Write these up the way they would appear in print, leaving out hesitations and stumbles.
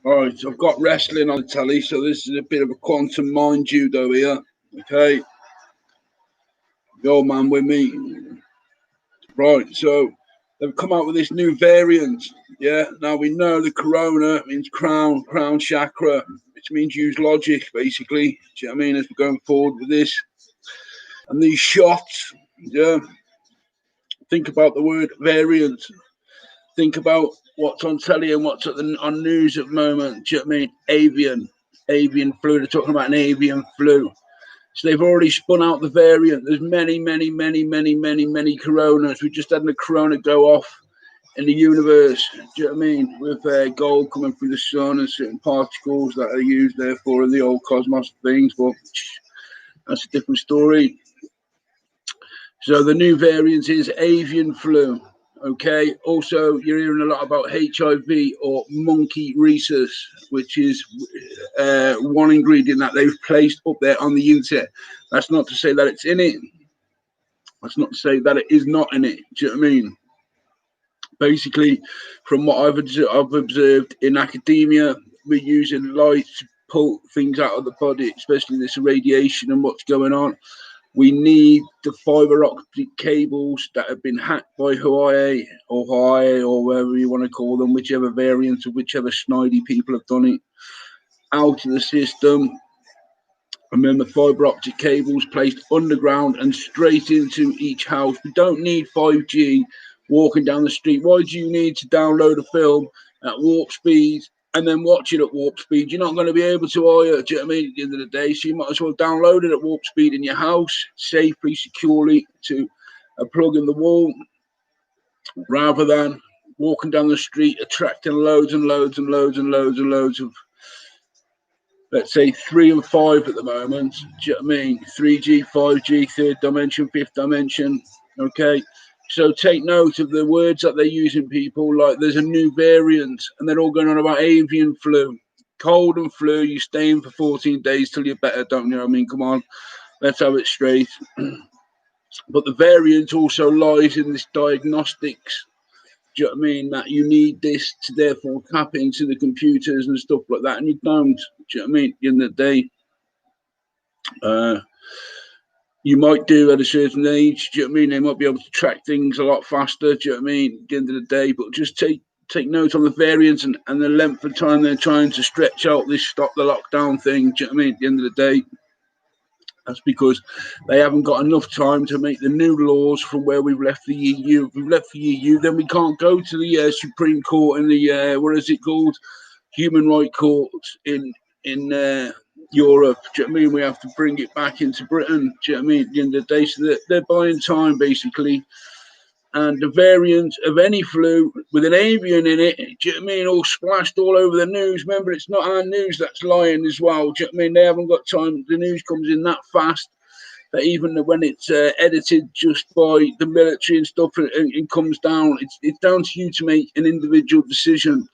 All right, so I've got wrestling on the telly, so this is a bit of a quantum mind judo here. Okay, yo, man, with me. Right, so they've come out with this new variant. Yeah, now we know the corona means crown chakra, which means use logic, basically. Do you know what I mean? As we're going forward with this. And these shots, yeah, think about the word variant. Think about what's on telly and what's on news at the moment. Do you know what I mean? Avian flu. They're talking about an avian flu. So they've already spun out the variant. There's many coronas. We just had a corona go off in the universe. Do you know what I mean? With gold coming through the sun and certain particles that are used therefore in the old cosmos things. But that's a different story. So the new variant is avian flu. Okay. Also, you're hearing a lot about HIV or monkey rhesus, which is one ingredient that they've placed up there on the internet. That's not to say that it's in it. That's not to say that it is not in it. Do you know what I mean? Basically, from what I've observed in academia, we're using light to pull things out of the body, especially this radiation and what's going on. We need the fiber optic cables that have been hacked by Hawaii or whatever you want to call them, whichever variant of whichever snidey people have done it, out of the system. And then the fiber optic cables placed underground and straight into each house. We don't need 5G walking down the street. Why do you need to download a film at warp speed and then watch it at warp speed? You're not going to be able to, are you? Do you know what I mean? At the end of the day, so you might as well download it at warp speed in your house, safely, securely, to a plug in the wall, rather than walking down the street attracting loads of, let's say, 3 and 5 at the moment. Do you know what I mean? 3G, 5G, third dimension, fifth dimension. Okay. So take note of the words that they're using, people. Like there's a new variant, and they're all going on about avian flu. Cold and flu, you stay in for 14 days till you're better, don't you? I mean, come on, let's have it straight. But the variant also lies in this diagnostics. Do you know what I mean? That you need this to therefore tap into the computers and stuff like that, and you don't. Do you know what I mean? At the end of the day, you might do at a certain age. Do you know what I mean? They might be able to track things a lot faster. Do you know what I mean? At the end of the day, but just take note on the variants and the length of time they're trying to stretch out this stop the lockdown thing. Do you know what I mean? At the end of the day, that's because they haven't got enough time to make the new laws from where we've left the EU. If we've left the EU, then we can't go to the Supreme Court and the what is it called, Human Rights Court in Europe. Do you know what I mean? We have to bring it back into Britain. Do you know what I mean? At the end of the day, so they're buying time basically. And the variant of any flu with an avian in it, do you know what I mean, all splashed all over the news. Remember, it's not our news that's lying as well. Do you know what I mean? They haven't got time. The news comes in that fast that even when it's edited just by the military and stuff, it comes down. It's down to you to make an individual decision.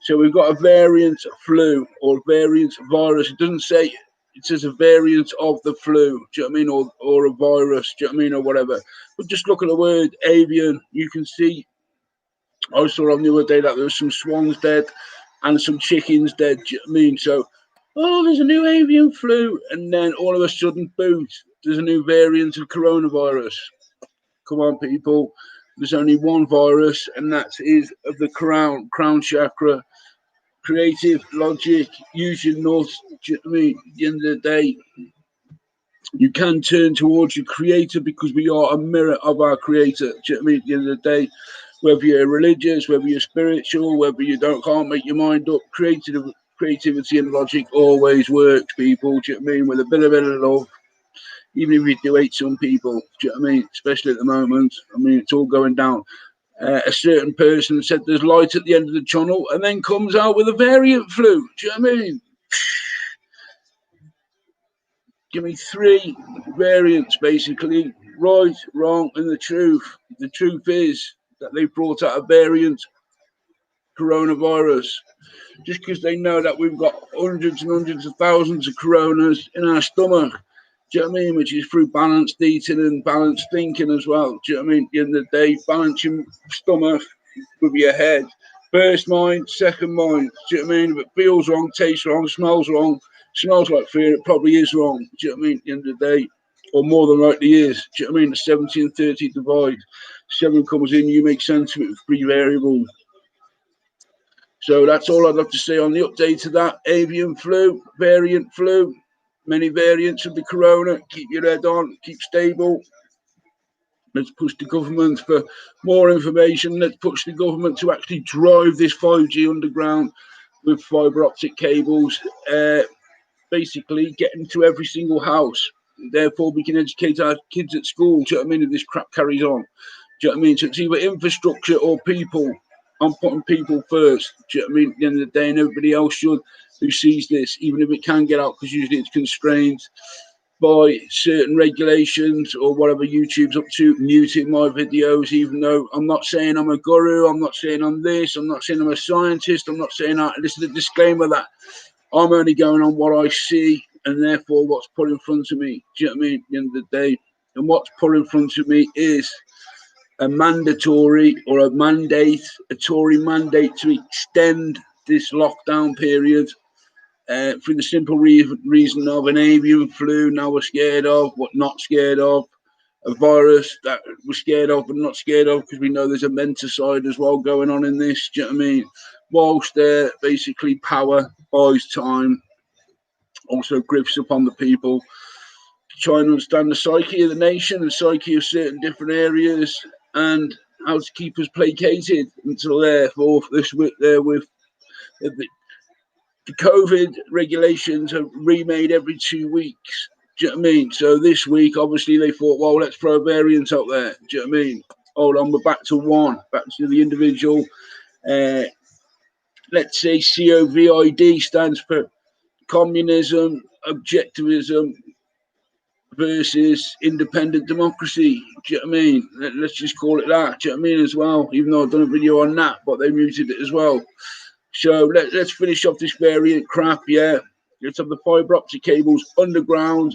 So we've got a variant flu or variant virus. It doesn't say, it says a variant of the flu. Do you know what I mean? Or a virus. Do you know what I mean? Or whatever. But just look at the word avian. You can see. I saw on the other day that there was some swans dead and some chickens dead. Do you know what I mean? So, oh, there's a new avian flu, and then all of a sudden, boom, there's a new variant of coronavirus. Come on, people. There's only one virus, and that is of the crown chakra. Creative logic, use your north. Do you know what I mean? At the end of the day, you can turn towards your creator because we are a mirror of our creator. Do you know what I mean? At the end of the day, whether you're religious, whether you're spiritual, whether you can't make your mind up, creativity and logic always works, people. Do you know what I mean? With a bit of love, even if you do hate some people. Do you know what I mean? Especially at the moment. I mean, it's all going down. A certain person said there's light at the end of the tunnel and then comes out with a variant flu. Do you know what I mean? Give me 3 variants, basically. Right, wrong, and the truth. The truth is that they brought out a variant coronavirus just because they know that we've got hundreds and hundreds of thousands of coronas in our stomach. Do you know what I mean? Which is through balanced eating and balanced thinking as well. Do you know what I mean? At the end of the day, balance your stomach with your head First mind, second mind. Do you know what I mean? If it feels wrong, tastes wrong, smells like fear, it probably is wrong. Do you know what I mean? At the end of the day, or more than likely is. Do you know what I mean? The 70 and 30 divide. 7 comes in, you make sense of it with 3 variables. So that's all I'd love to say on the update to that. Avian flu, variant flu, many variants of the corona. Keep your head on, keep stable. Let's push the government for more information. Let's push the government to actually drive this 5G underground with fibre optic cables. Basically, get into every single house. Therefore, we can educate our kids at school. Do you know what I mean? If this crap carries on. Do you know what I mean? So it's either infrastructure or people. I'm putting people first. Do you know what I mean? At the end of the day, and everybody else should who sees this, even if it can get out, because usually it's constrained by certain regulations or whatever YouTube's up to, muting my videos, even though I'm not saying I'm a guru, I'm not saying I'm this, I'm not saying I'm a scientist, I'm not saying that. This is a disclaimer that I'm only going on what I see and therefore what's put in front of me. Do you know what I mean? At the end of the day. And what's put in front of me is a mandatory or a mandate, a Tory mandate to extend this lockdown period for the simple reason of an avian flu now we're scared of, but not scared of, a virus that we're scared of but not scared of because we know there's a menticide as well going on in this. Do you know what I mean? Whilst basically power buys time, also grips upon the people, trying to understand the psyche of the nation, the psyche of certain different areas, and how to keep us placated until therefore this with the COVID regulations are remade every 2 weeks. Do you know what I mean? So this week, obviously, they thought, well, let's throw variants out there. Do you know what I mean? Hold on, we're back to one, back to the individual. Let's say COVID stands for communism, objectivism versus independent democracy. Do you know what I mean? Let's just call it that. Do you know what I mean? As well, even though I've done a video on that, but they muted it as well. So let's finish off this variant crap, yeah. Let's have the fibre optic cables underground,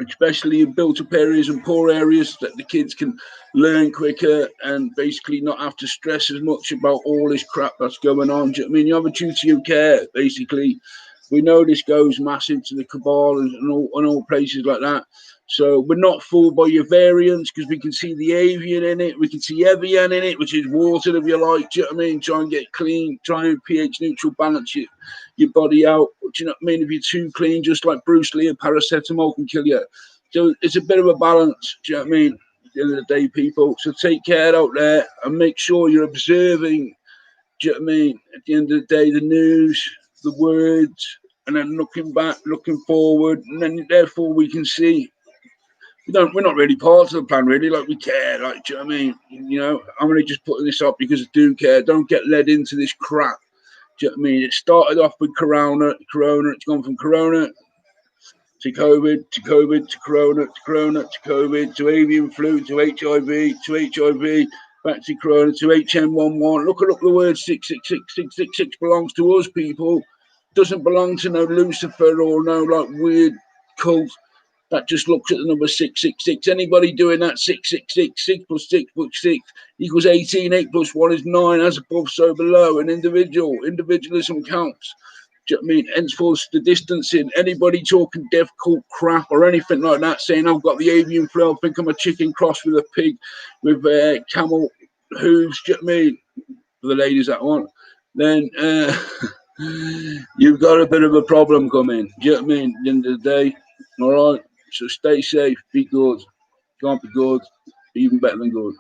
especially in built-up areas and poor areas, that the kids can learn quicker and basically not have to stress as much about all this crap that's going on. Do you know what I mean? You have a duty of care, basically. We know this goes massive to the cabal and all places like that. So we're not fooled by your variants because we can see the avian in it. We can see Evian in it, which is water if you like. Do you know what I mean? Try and get clean. Try and pH neutral balance your body out. Do you know what I mean? If you're too clean, just like Bruce Lee, a paracetamol can kill you. So it's a bit of a balance. Do you know what I mean? At the end of the day, people. So take care out there and make sure you're observing. Do you know what I mean? At the end of the day, the news, the words, and then looking back, looking forward, and then therefore we can see we're not really part of the plan, really. Like, we care, like, do you know what I mean? You know, I'm only just putting this up because I do care. Don't get led into this crap. Do you know what I mean? It started off with corona. It's gone from corona to COVID, to COVID, to corona, to corona, to COVID, to avian flu, to HIV, back to corona, to HN11. Look at the word 666. Belongs to us, people. Doesn't belong to no Lucifer or no like weird cult that just looks at the number 666. Anybody doing that 666, 6 plus 6 plus 6 equals 18, 8 plus 1 is 9, as above, so below. An individualism counts. Do you know what I mean? Henceforth, the distancing. Anybody talking deaf cult crap or anything like that, saying I've got the avian flu, I think I'm a chicken cross with a pig with camel hooves. Do you know what I mean? For the ladies that want, then you've got a bit of a problem coming. Do you know what I mean? At the end of the day, all right. So stay safe, be good. Can't be good, be even better than good.